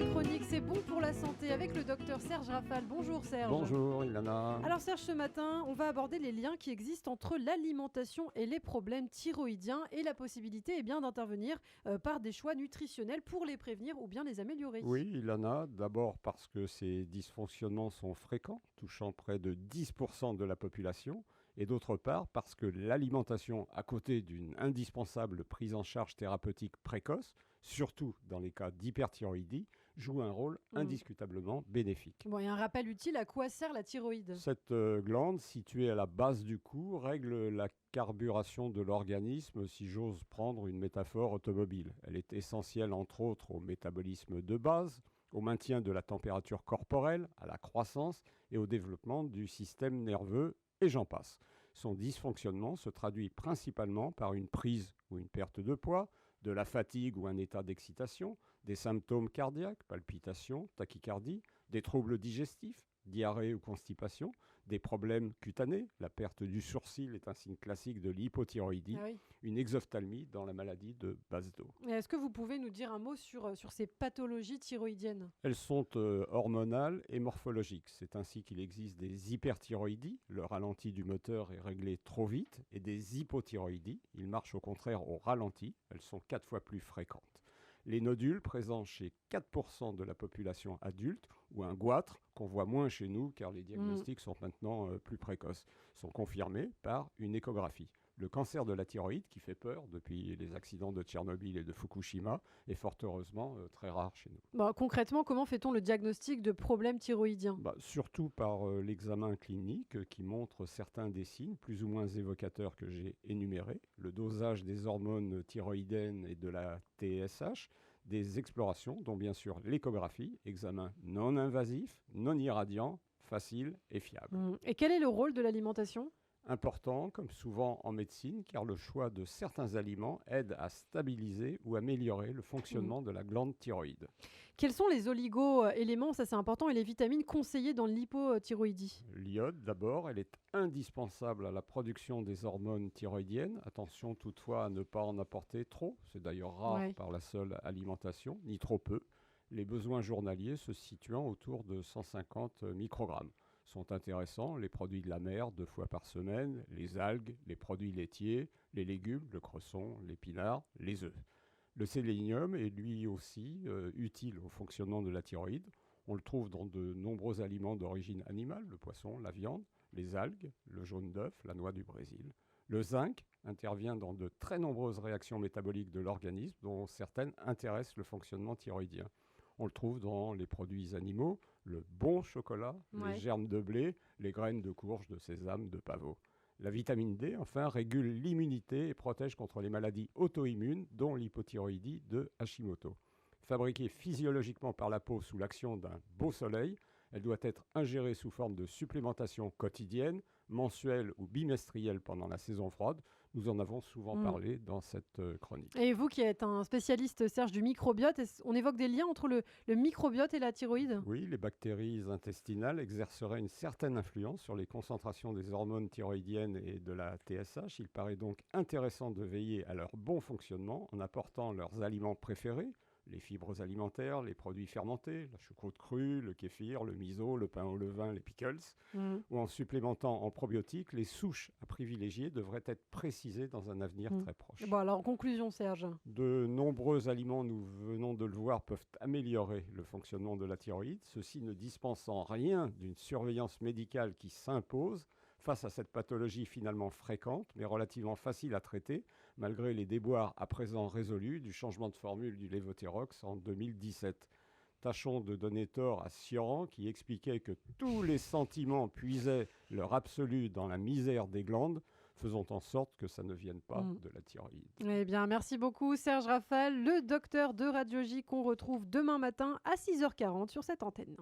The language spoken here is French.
la chronique C'est bon pour la santé avec le docteur Serge Rafal. Bonjour Serge. Bonjour Ilana. Alors Serge, ce matin, on va aborder les liens qui existent entre l'alimentation et les problèmes thyroïdiens et la possibilité d'intervenir par des choix nutritionnels pour les prévenir ou bien les améliorer. Oui Ilana, d'abord parce que ces dysfonctionnements sont fréquents, touchant près de 10% de la population, et d'autre part parce que l'alimentation, à côté d'une indispensable prise en charge thérapeutique précoce, surtout dans les cas d'hyperthyroïdie, joue un rôle indiscutablement bénéfique. Bon, et un rappel utile, à quoi sert la thyroïde ? Cette glande, située à la base du cou, règle la carburation de l'organisme, si j'ose prendre une métaphore automobile. Elle est essentielle, entre autres, au métabolisme de base, au maintien de la température corporelle, à la croissance et au développement du système nerveux, et j'en passe. Son dysfonctionnement se traduit principalement par une prise ou une perte de poids, de la fatigue ou un état d'excitation, des symptômes cardiaques, palpitations, tachycardie, des troubles digestifs, diarrhée ou constipation, des problèmes cutanés, la perte du sourcil est un signe classique de l'hypothyroïdie, une exophthalmie dans la maladie de Basedow. Est-ce que vous pouvez nous dire un mot sur ces pathologies thyroïdiennes ? Elles sont hormonales et morphologiques. C'est ainsi qu'il existe des hyperthyroïdies, le ralenti du moteur est réglé trop vite, et des hypothyroïdies, ils marchent au contraire au ralenti, elles sont 4 fois plus fréquentes. Les nodules présents chez 4% de la population adulte, ou un goitre, qu'on voit moins chez nous car les diagnostics sont maintenant plus précoces, sont confirmés par une échographie. Le cancer de la thyroïde, qui fait peur depuis les accidents de Tchernobyl et de Fukushima, est fort heureusement très rare chez nous. Concrètement, comment fait-on le diagnostic de problèmes thyroïdiens ? Surtout par l'examen clinique qui montre certains des signes plus ou moins évocateurs que j'ai énumérés, le dosage des hormones thyroïdiennes et de la TSH, des explorations, dont bien sûr l'échographie, examen non invasif, non irradiant, facile et fiable. Et quel est le rôle de l'alimentation ? Important, comme souvent en médecine, car le choix de certains aliments aide à stabiliser ou améliorer le fonctionnement de la glande thyroïde. Quels sont les oligo-éléments, ça c'est important, et les vitamines conseillées dans l'hypothyroïdie ? L'iode, d'abord, elle est indispensable à la production des hormones thyroïdiennes. Attention toutefois à ne pas en apporter trop, c'est d'ailleurs rare par la seule alimentation, ni trop peu. Les besoins journaliers se situant autour de 150 microgrammes. Sont intéressants les produits de la mer 2 fois par semaine, les algues, les produits laitiers, les légumes, le cresson, l'épinard, les œufs. Le sélénium est lui aussi utile au fonctionnement de la thyroïde. On le trouve dans de nombreux aliments d'origine animale, le poisson, la viande, les algues, le jaune d'œuf, la noix du Brésil. Le zinc intervient dans de très nombreuses réactions métaboliques de l'organisme, dont certaines intéressent le fonctionnement thyroïdien. On le trouve dans les produits animaux, le bon chocolat, les germes de blé, les graines de courge, de sésame, de pavot. La vitamine D, enfin, régule l'immunité et protège contre les maladies auto-immunes, dont l'hypothyroïdie de Hashimoto. Fabriquée physiologiquement par la peau sous l'action d'un beau soleil, elle doit être ingérée sous forme de supplémentation quotidienne, mensuelle ou bimestrielle pendant la saison froide. Nous en avons souvent parlé dans cette chronique. Et vous qui êtes un spécialiste, Serge, du microbiote, on évoque des liens entre le microbiote et la thyroïde ? Oui, les bactéries intestinales exerceraient une certaine influence sur les concentrations des hormones thyroïdiennes et de la TSH. Il paraît donc intéressant de veiller à leur bon fonctionnement en apportant leurs aliments préférés, les fibres alimentaires, les produits fermentés, la choucroute crue, le kéfir, le miso, le pain au levain, les pickles, ou en supplémentant en probiotiques, les souches à privilégier devraient être précisées dans un avenir très proche. Bon, alors en conclusion, Serge. De nombreux aliments, nous venons de le voir, peuvent améliorer le fonctionnement de la thyroïde, ceci ne dispense en rien d'une surveillance médicale qui s'impose face à cette pathologie finalement fréquente, mais relativement facile à traiter, malgré les déboires à présent résolus du changement de formule du Levothyrox en 2017. Tâchons de donner tort à Sioran qui expliquait que tous les sentiments puisaient leur absolu dans la misère des glandes. Faisons en sorte que ça ne vienne pas de la thyroïde. Eh bien, merci beaucoup Serge Rafal, le docteur de radiologie qu'on retrouve demain matin à 6h40 sur cette antenne.